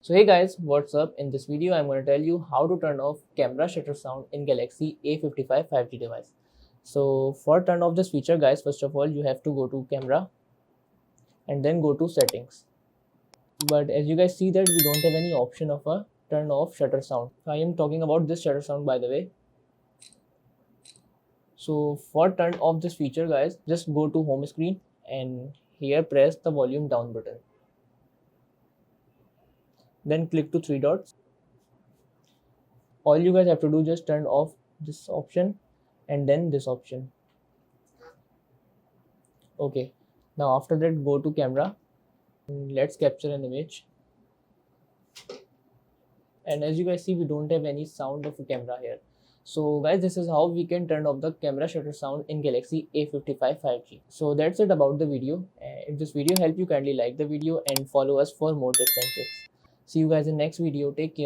So hey guys, what's up? In this video I'm going to tell you how to turn off camera shutter sound in Galaxy A55 5G device. So for turn off this feature guys, first of all you have to go to camera and then go to settings. But as you guys see that we don't have any option of a turn off shutter sound. I am talking about this shutter sound by the way. So for turn off this feature guys, just go to home screen and here press the volume down button. Then click to three dots. All you guys have to do just turn off this option and then this option. Okay, now after that go to camera and let's capture an image. And as you guys see, we don't have any sound of a camera here. So guys, this is how we can turn off the camera shutter sound in Galaxy A55 5G. So that's it about the video. If this video helped you, kindly like the video and follow us for more tips and tricks. See you guys in next video. Take care.